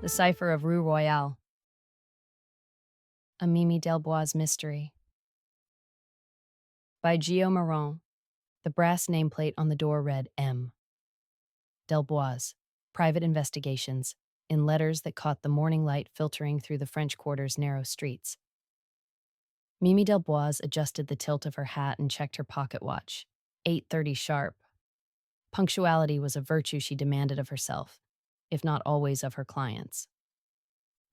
The Cipher of Rue Royal, a Mimi Delboise mystery. By Gio Marron. The brass nameplate on the door read M. Delboise, Private Investigations, in letters that caught the morning light filtering through the French Quarter's narrow streets. Mimi Delboise adjusted the tilt of her hat and checked her pocket watch. 8:30 sharp. Punctuality was a virtue she demanded of herself, if not always of her clients.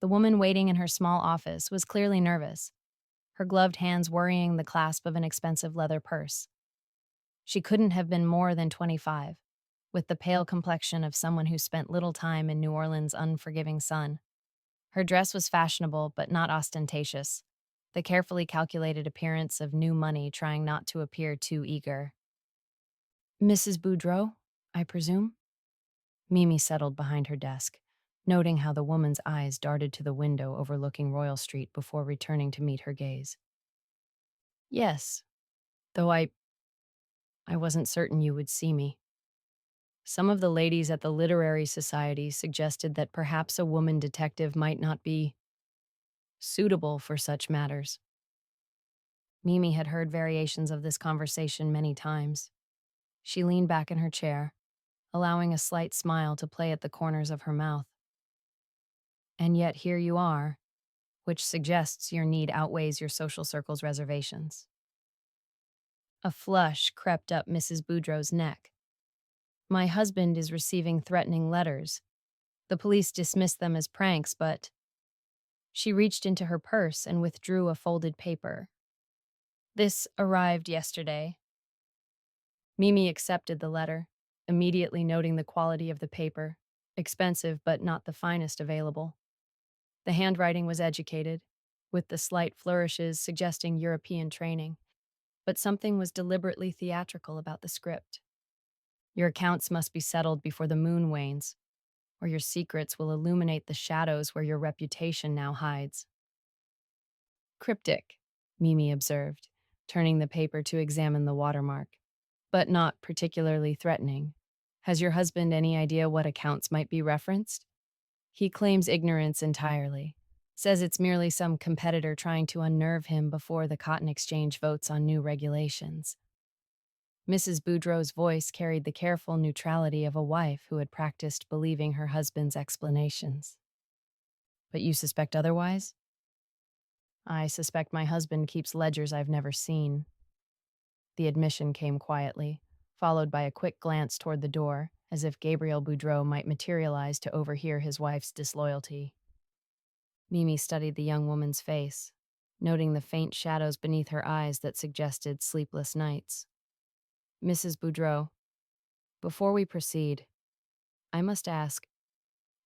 The woman waiting in her small office was clearly nervous, her gloved hands worrying the clasp of an expensive leather purse. She couldn't have been more than 25, with the pale complexion of someone who spent little time in New Orleans' unforgiving sun. Her dress was fashionable but not ostentatious, the carefully calculated appearance of new money trying not to appear too eager. "Mrs. Boudreau, I presume?" Mimi settled behind her desk, noting how the woman's eyes darted to the window overlooking Royal Street before returning to meet her gaze. "Yes, though I wasn't certain you would see me. Some of the ladies at the Literary Society suggested that perhaps a woman detective might not be suitable for such matters." Mimi had heard variations of this conversation many times. She leaned back in her chair, allowing a slight smile to play at the corners of her mouth. "And yet here you are, which suggests your need outweighs your social circle's reservations." A flush crept up Mrs. Boudreau's neck. "My husband is receiving threatening letters. The police dismissed them as pranks, but—" She reached into her purse and withdrew a folded paper. "This arrived yesterday." Mimi accepted the letter, immediately noting the quality of the paper, expensive but not the finest available. The handwriting was educated, with the slight flourishes suggesting European training, but something was deliberately theatrical about the script. "Your accounts must be settled before the moon wanes, or your secrets will illuminate the shadows where your reputation now hides." "Cryptic," Mimi observed, turning the paper to examine the watermark, "but not particularly threatening. Has your husband any idea what accounts might be referenced?" "He claims ignorance entirely. Says it's merely some competitor trying to unnerve him before the Cotton Exchange votes on new regulations." Mrs. Boudreau's voice carried the careful neutrality of a wife who had practiced believing her husband's explanations. "But you suspect otherwise?" "I suspect my husband keeps ledgers I've never seen." The admission came quietly, followed by a quick glance toward the door, as if Gabriel Boudreau might materialize to overhear his wife's disloyalty. Mimi studied the young woman's face, noting the faint shadows beneath her eyes that suggested sleepless nights. "Mrs. Boudreau, before we proceed, I must ask,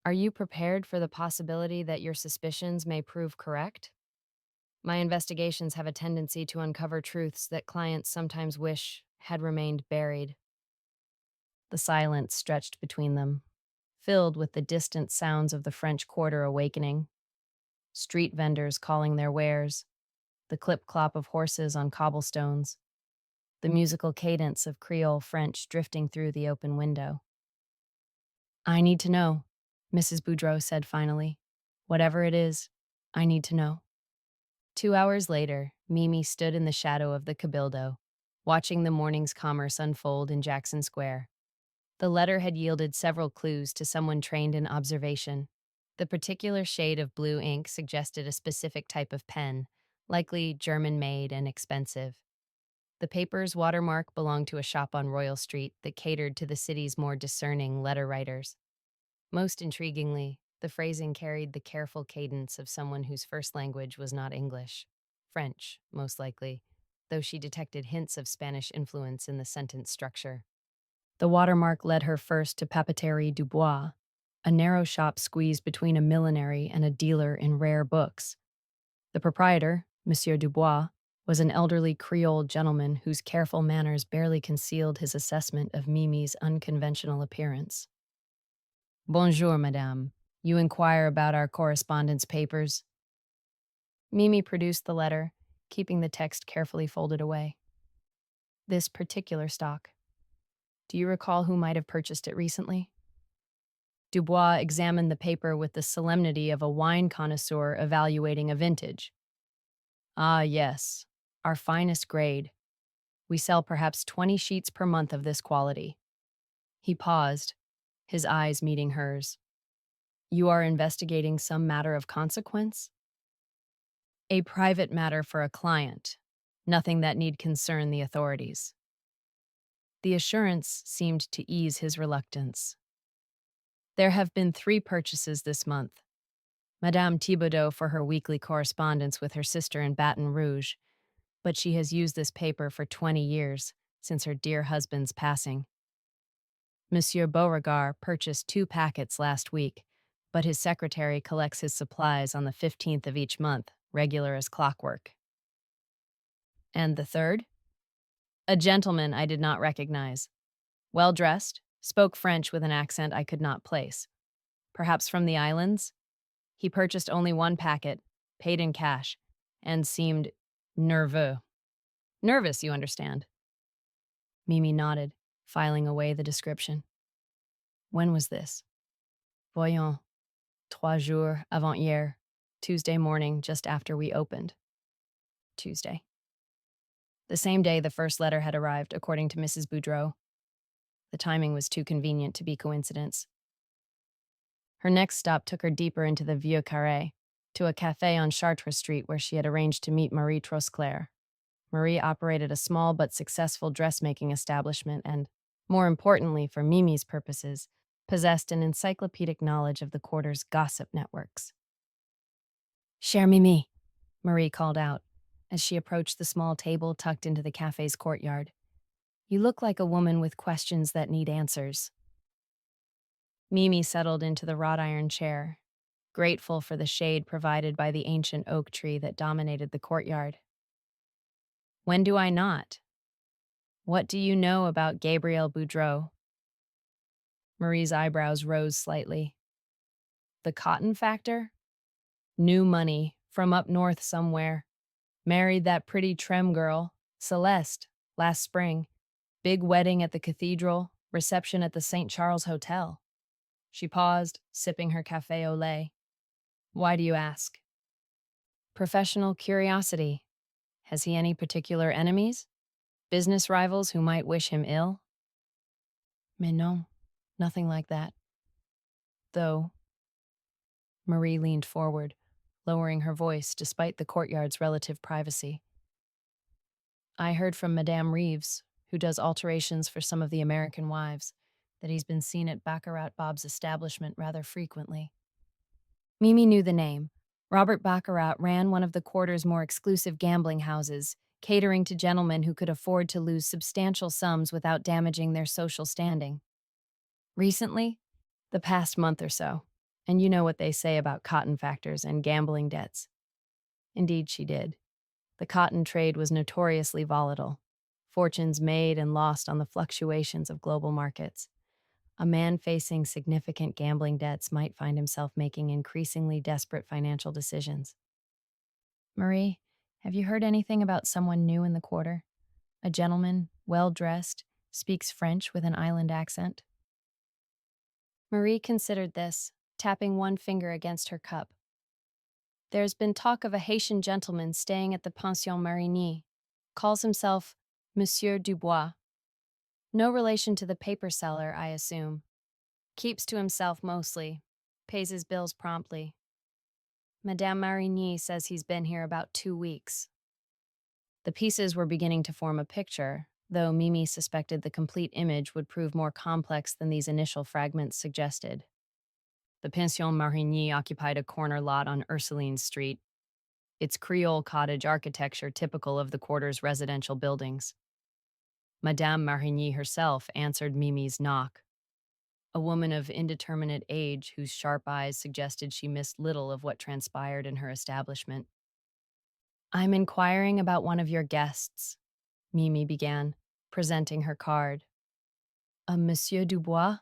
are you prepared for the possibility that your suspicions may prove correct? My investigations have a tendency to uncover truths that clients sometimes wish had remained buried." The silence stretched between them, filled with the distant sounds of the French Quarter awakening. Street vendors calling their wares, the clip-clop of horses on cobblestones, the musical cadence of Creole French drifting through the open window. "I need to know," Mrs. Boudreau said finally. "Whatever it is, I need to know." 2 hours later, Mimi stood in the shadow of the Cabildo, watching the morning's commerce unfold in Jackson Square. The letter had yielded several clues to someone trained in observation. The particular shade of blue ink suggested a specific type of pen, likely German-made and expensive. The paper's watermark belonged to a shop on Royal Street that catered to the city's more discerning letter writers. Most intriguingly, the phrasing carried the careful cadence of someone whose first language was not English. French, most likely, though she detected hints of Spanish influence in the sentence structure. The watermark led her first to Papeterie Dubois, a narrow shop squeezed between a millinery and a dealer in rare books. The proprietor, Monsieur Dubois, was an elderly Creole gentleman whose careful manners barely concealed his assessment of Mimi's unconventional appearance. "Bonjour, madame. You inquire about our correspondence papers?" Mimi produced the letter, keeping the text carefully folded away. "This particular stock. Do you recall who might have purchased it recently?" Dubois examined the paper with the solemnity of a wine connoisseur evaluating a vintage. Ah, yes, our finest grade. We sell perhaps 20 sheets per month of this quality. He paused, his eyes meeting hers. You are investigating some matter of consequence? A private matter for a client, nothing that need concern the authorities. The assurance seemed to ease his reluctance. There have been 3 purchases this month. Madame Thibodeau for her weekly correspondence with her sister in Baton Rouge, but she has used this paper for 20 years, since her dear husband's passing. Monsieur Beauregard purchased 2 packets last week, but his secretary collects his supplies on the 15th of each month, regular as clockwork. And the third? A gentleman I did not recognize. Well-dressed, spoke French with an accent I could not place. Perhaps from the islands? He purchased only 1 packet, paid in cash, and seemed nerveux. Nervous, you understand. Mimi nodded, filing away the description. When was this? Voyons. 3 jours avant-hier. Tuesday morning, just after we opened. Tuesday. The same day the first letter had arrived, according to Mrs. Boudreau. The timing was too convenient to be coincidence. Her next stop took her deeper into the Vieux Carré, to a café on Chartres Street where she had arranged to meet Marie Trosclair. Marie operated a small but successful dressmaking establishment and, more importantly for Mimi's purposes, possessed an encyclopedic knowledge of the quarter's gossip networks. Chère Mimi, Marie called out, as she approached the small table tucked into the café's courtyard. You look like a woman with questions that need answers. Mimi settled into the wrought iron chair, grateful for the shade provided by the ancient oak tree that dominated the courtyard. When do I not? What do you know about Gabriel Boudreau? Marie's eyebrows rose slightly. The cotton factor? New money, from up north somewhere. Married that pretty Trem girl, Celeste, last spring. Big wedding at the cathedral, reception at the St. Charles Hotel. She paused, sipping her café au lait. Why do you ask? Professional curiosity. Has he any particular enemies? Business rivals who might wish him ill? Mais non, nothing like that. Though, Marie leaned forward, lowering her voice despite the courtyard's relative privacy. I heard from Madame Reeves, who does alterations for some of the American wives, that he's been seen at Baccarat Bob's establishment rather frequently. Mimi knew the name. Robert Baccarat ran one of the quarter's more exclusive gambling houses, catering to gentlemen who could afford to lose substantial sums without damaging their social standing. Recently? The past month or so. And you know what they say about cotton factors and gambling debts. Indeed, she did. The cotton trade was notoriously volatile. Fortunes made and lost on the fluctuations of global markets. A man facing significant gambling debts might find himself making increasingly desperate financial decisions. Marie, have you heard anything about someone new in the quarter? A gentleman, well-dressed, speaks French with an island accent? Marie considered this, tapping one finger against her cup. There's been talk of a Haitian gentleman staying at the Pension Marigny. Calls himself Monsieur Dubois. No relation to the paper seller, I assume. Keeps to himself mostly. Pays his bills promptly. Madame Marigny says he's been here about 2 weeks. The pieces were beginning to form a picture, though Mimi suspected the complete image would prove more complex than these initial fragments suggested. The Pension Marigny occupied a corner lot on Ursuline Street, its Creole cottage architecture typical of the quarter's residential buildings. Madame Marigny herself answered Mimi's knock, a woman of indeterminate age whose sharp eyes suggested she missed little of what transpired in her establishment. I'm inquiring about one of your guests, Mimi began, presenting her card. A Monsieur Dubois?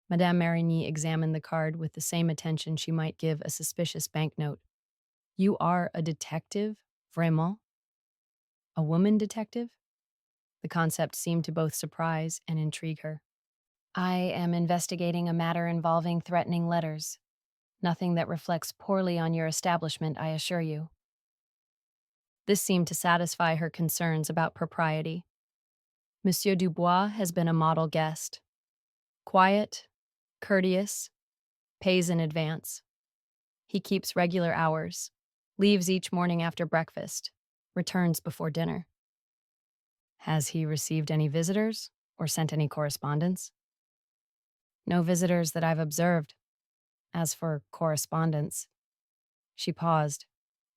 Madame Marigny examined the card with the same attention she might give a suspicious banknote. You are a detective, vraiment? A woman detective? The concept seemed to both surprise and intrigue her. I am investigating a matter involving threatening letters. Nothing that reflects poorly on your establishment, I assure you. This seemed to satisfy her concerns about propriety. Monsieur Dubois has been a model guest. Quiet, courteous, pays in advance. He keeps regular hours, leaves each morning after breakfast, returns before dinner. Has he received any visitors or sent any correspondence? No visitors that I've observed. As for correspondence, she paused,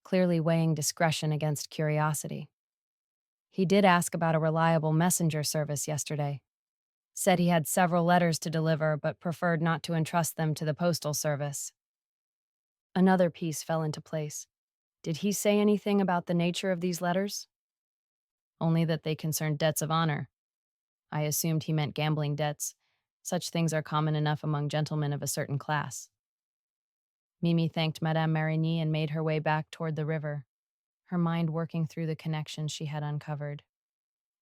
clearly weighing discretion against curiosity. He did ask about a reliable messenger service yesterday. Said he had several letters to deliver but preferred not to entrust them to the postal service. Another piece fell into place. Did he say anything about the nature of these letters? Only that they concerned debts of honor. I assumed he meant gambling debts. Such things are common enough among gentlemen of a certain class. Mimi thanked Madame Marigny and made her way back toward the river, her mind working through the connections she had uncovered.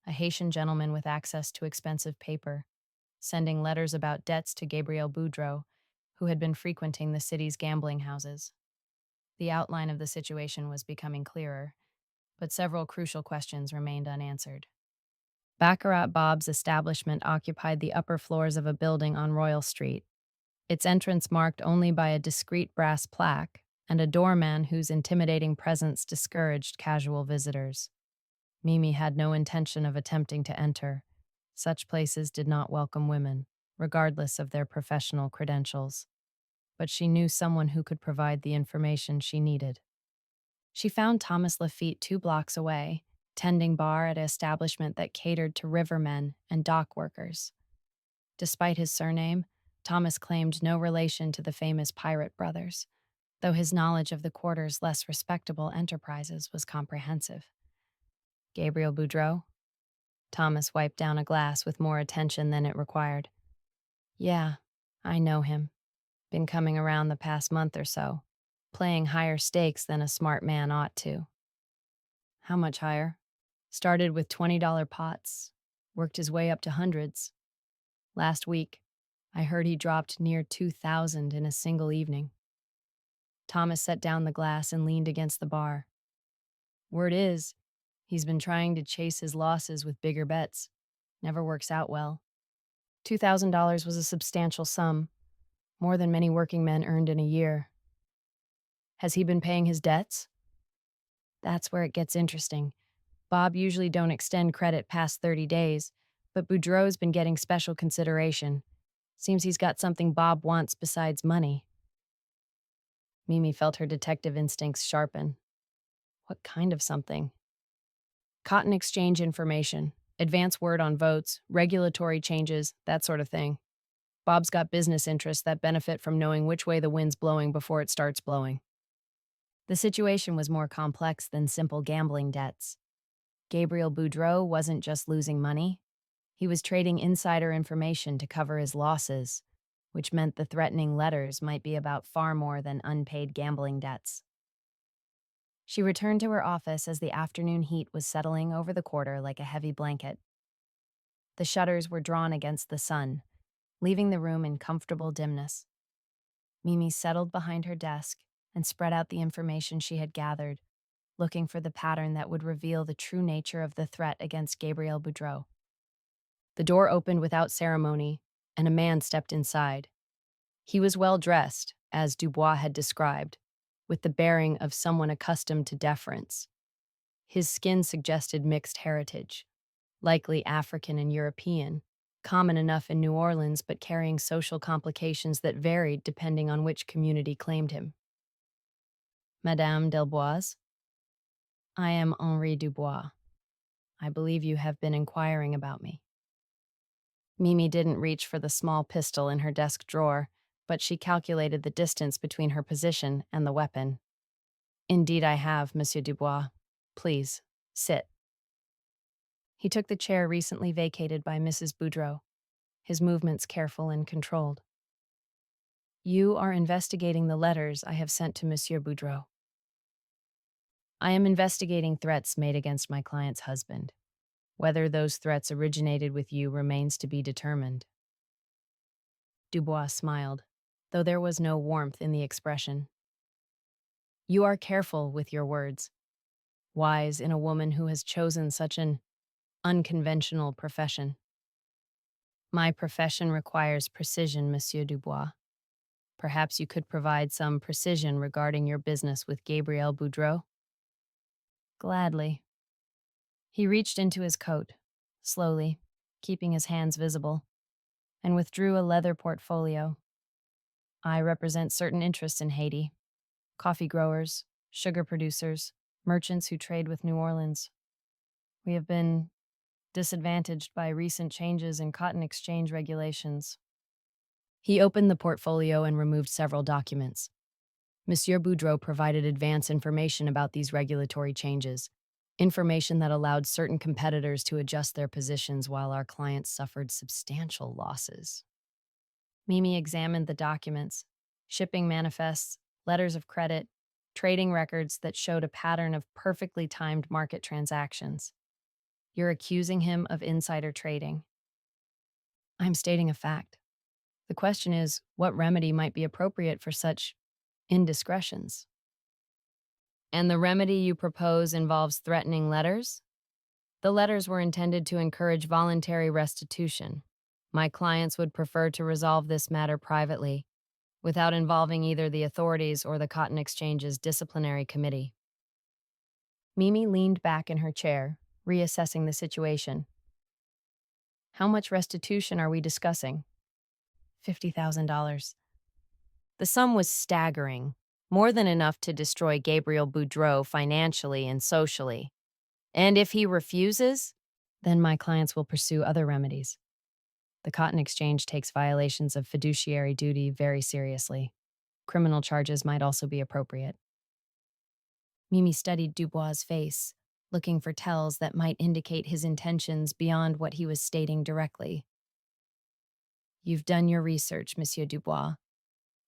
A Haitian gentleman with access to expensive paper, sending letters about debts to Gabriel Boudreau, who had been frequenting the city's gambling houses. The outline of the situation was becoming clearer, but several crucial questions remained unanswered. Baccarat Bob's establishment occupied the upper floors of a building on Royal Street, its entrance marked only by a discreet brass plaque and a doorman whose intimidating presence discouraged casual visitors. Mimi had no intention of attempting to enter. Such places did not welcome women, regardless of their professional credentials. But she knew someone who could provide the information she needed. She found Thomas Lafitte 2 blocks away, tending bar at an establishment that catered to rivermen and dock workers. Despite his surname, Thomas claimed no relation to the famous pirate brothers, though his knowledge of the quarter's less respectable enterprises was comprehensive. Gabriel Boudreau? Thomas wiped down a glass with more attention than it required. Yeah, I know him. Been coming around the past month or so, playing higher stakes than a smart man ought to. How much higher? Started with $20 pots, worked his way up to hundreds. Last week, I heard he dropped near 2,000 in a single evening. Thomas set down the glass and leaned against the bar. Word is, he's been trying to chase his losses with bigger bets. Never works out well. $2,000 was a substantial sum, more than many working men earned in a year. Has he been paying his debts? That's where it gets interesting. Bob usually don't extend credit past 30 days, but Boudreau's been getting special consideration. Seems he's got something Bob wants besides money. Mimi felt her detective instincts sharpen. What kind of something? Cotton exchange information, advance word on votes, regulatory changes, that sort of thing. Bob's got business interests that benefit from knowing which way the wind's blowing before it starts blowing. The situation was more complex than simple gambling debts. Gabriel Boudreau wasn't just losing money. He was trading insider information to cover his losses, which meant the threatening letters might be about far more than unpaid gambling debts. She returned to her office as the afternoon heat was settling over the quarter like a heavy blanket. The shutters were drawn against the sun, leaving the room in comfortable dimness. Mimi settled behind her desk and spread out the information she had gathered, looking for the pattern that would reveal the true nature of the threat against Gabriel Boudreau. The door opened without ceremony, and a man stepped inside. He was well dressed, as Dubois had described, with the bearing of someone accustomed to deference. His skin suggested mixed heritage, likely African and European, common enough in New Orleans but carrying social complications that varied depending on which community claimed him. Madame Delboise? I am Henri Dubois. I believe you have been inquiring about me. Mimi didn't reach for the small pistol in her desk drawer, but she calculated the distance between her position and the weapon. Indeed I have, Monsieur Dubois. Please, sit. He took the chair recently vacated by Mrs. Boudreau, his movements careful and controlled. You are investigating the letters I have sent to Monsieur Boudreau. I am investigating threats made against my client's husband. Whether those threats originated with you remains to be determined. Dubois smiled, though there was no warmth in the expression. You are careful with your words, wise in a woman who has chosen such an unconventional profession. My profession requires precision, Monsieur Dubois. Perhaps you could provide some precision regarding your business with Gabriel Boudreau? Gladly. He reached into his coat, slowly, keeping his hands visible, and withdrew a leather portfolio. I represent certain interests in Haiti: coffee growers, sugar producers, merchants who trade with New Orleans. We have been disadvantaged by recent changes in cotton exchange regulations. He opened the portfolio and removed several documents. Monsieur Boudreau provided advance information about these regulatory changes, information that allowed certain competitors to adjust their positions while our clients suffered substantial losses. Mimi examined the documents: shipping manifests, letters of credit, trading records that showed a pattern of perfectly timed market transactions. You're accusing him of insider trading. I'm stating a fact. The question is, what remedy might be appropriate for such indiscretions? And the remedy you propose involves threatening letters? The letters were intended to encourage voluntary restitution. My clients would prefer to resolve this matter privately, without involving either the authorities or the Cotton Exchange's disciplinary committee. Mimi leaned back in her chair, reassessing the situation. How much restitution are we discussing? $50,000. The sum was staggering, more than enough to destroy Gabriel Boudreau financially and socially. And if he refuses, then my clients will pursue other remedies. The Cotton Exchange takes violations of fiduciary duty very seriously. Criminal charges might also be appropriate. Mimi studied Dubois' face, looking for tells that might indicate his intentions beyond what he was stating directly. You've done your research, Monsieur Dubois.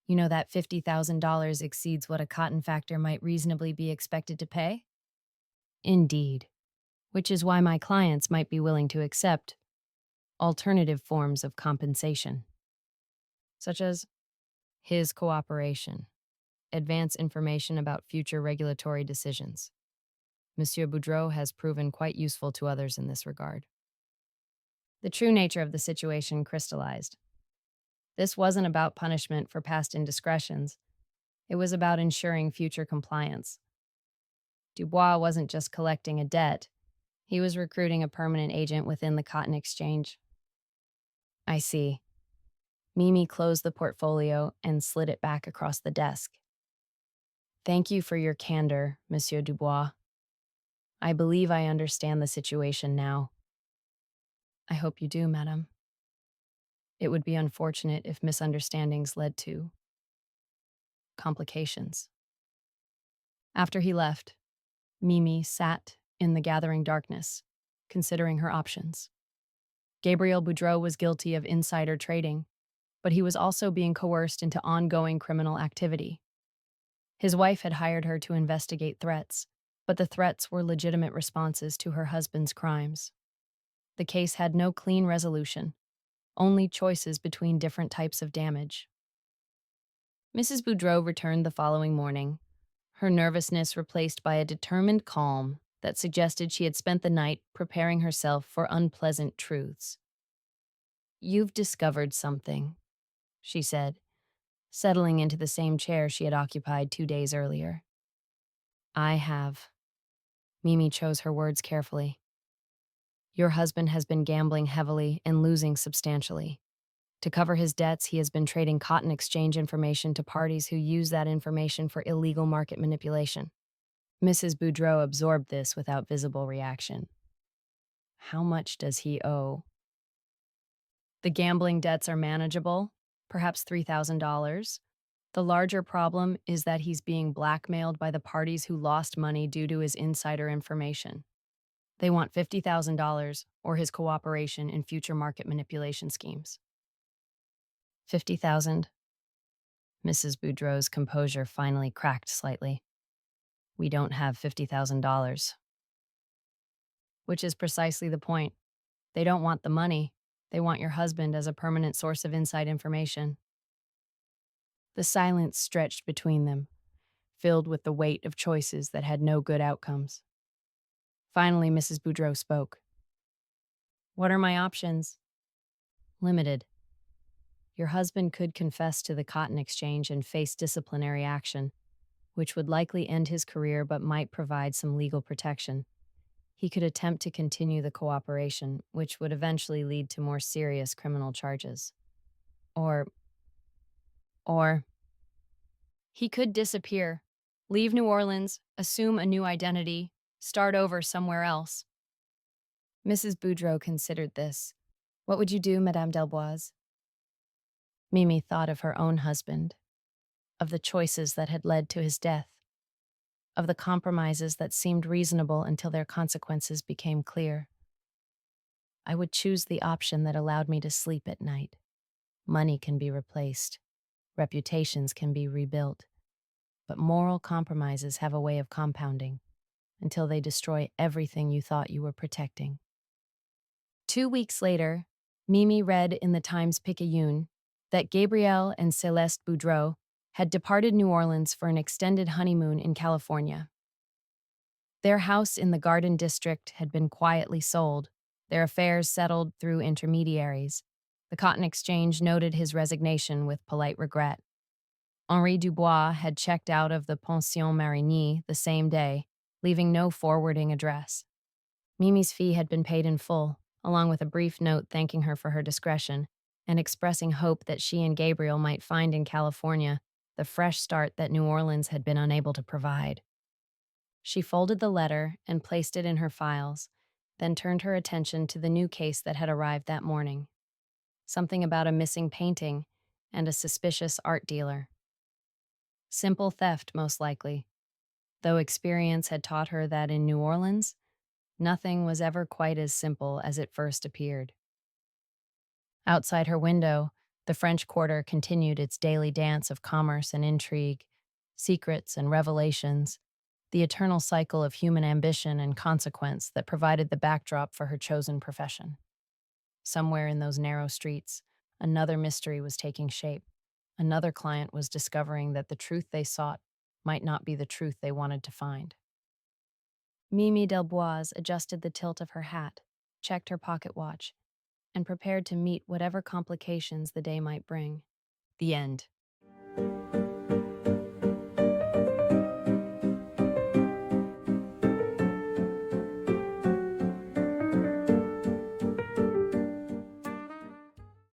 You know that $50,000 exceeds what a cotton factor might reasonably be expected to pay? Indeed. Which is why my clients might be willing to accept alternative forms of compensation, such as his cooperation, advance information about future regulatory decisions. Monsieur Boudreau has proven quite useful to others in this regard. The true nature of the situation crystallized. This wasn't about punishment for past indiscretions. It was about ensuring future compliance. Dubois wasn't just collecting a debt. He was recruiting a permanent agent within the Cotton Exchange. I see. Mimi closed the portfolio and slid it back across the desk. Thank you for your candor, Monsieur Dubois. I believe I understand the situation now. I hope you do, madame. It would be unfortunate if misunderstandings led to complications. After he left, Mimi sat in the gathering darkness, considering her options. Gabriel Boudreau was guilty of insider trading, but he was also being coerced into ongoing criminal activity. His wife had hired her to investigate threats, but the threats were legitimate responses to her husband's crimes. The case had no clean resolution, only choices between different types of damage. Mrs. Boudreau returned the following morning, her nervousness replaced by a determined calm that suggested she had spent the night preparing herself for unpleasant truths. You've discovered something, she said, settling into the same chair she had occupied 2 days earlier. I have. Mimi chose her words carefully. Your husband has been gambling heavily and losing substantially. To cover his debts, he has been trading cotton exchange information to parties who use that information for illegal market manipulation. Mrs. Boudreau absorbed this without visible reaction. How much does he owe? The gambling debts are manageable, perhaps $3,000. The larger problem is that he's being blackmailed by the parties who lost money due to his insider information. They want $50,000 or his cooperation in future market manipulation schemes. 50,000. Mrs. Boudreau's composure finally cracked slightly. We don't have $50,000. Which is precisely the point. They don't want the money. They want your husband as a permanent source of inside information. The silence stretched between them, filled with the weight of choices that had no good outcomes. Finally, Mrs. Boudreau spoke. What are my options? Limited. Your husband could confess to the cotton exchange and face disciplinary action, which would likely end his career but might provide some legal protection. He could attempt to continue the cooperation, which would eventually lead to more serious criminal charges. Or he could disappear, leave New Orleans, assume a new identity, start over somewhere else. Mrs. Boudreau considered this. What would you do, Madame Delboise? Mimi thought of her own husband, of the choices that had led to his death, of the compromises that seemed reasonable until their consequences became clear. I would choose the option that allowed me to sleep at night. Money can be replaced, reputations can be rebuilt, but moral compromises have a way of compounding until they destroy everything you thought you were protecting. 2 weeks later, Mimi read in the Times-Picayune that Gabriel and Celeste Boudreau had departed New Orleans for an extended honeymoon in California. Their house in the Garden District had been quietly sold, their affairs settled through intermediaries. The Cotton Exchange noted his resignation with polite regret. Henri Dubois had checked out of the Pension Marigny the same day, leaving no forwarding address. Mimi's fee had been paid in full, along with a brief note thanking her for her discretion and expressing hope that she and Gabriel might find in California the fresh start that New Orleans had been unable to provide. She folded the letter and placed it in her files, then turned her attention to the new case that had arrived that morning. Something about a missing painting and a suspicious art dealer. Simple theft, most likely, though experience had taught her that in New Orleans, nothing was ever quite as simple as it first appeared. Outside her window, the French Quarter continued its daily dance of commerce and intrigue, secrets and revelations, the eternal cycle of human ambition and consequence that provided the backdrop for her chosen profession. Somewhere in those narrow streets, another mystery was taking shape. Another client was discovering that the truth they sought might not be the truth they wanted to find. Mimi Delboise adjusted the tilt of her hat, checked her pocket watch, and prepared to meet whatever complications the day might bring. The end.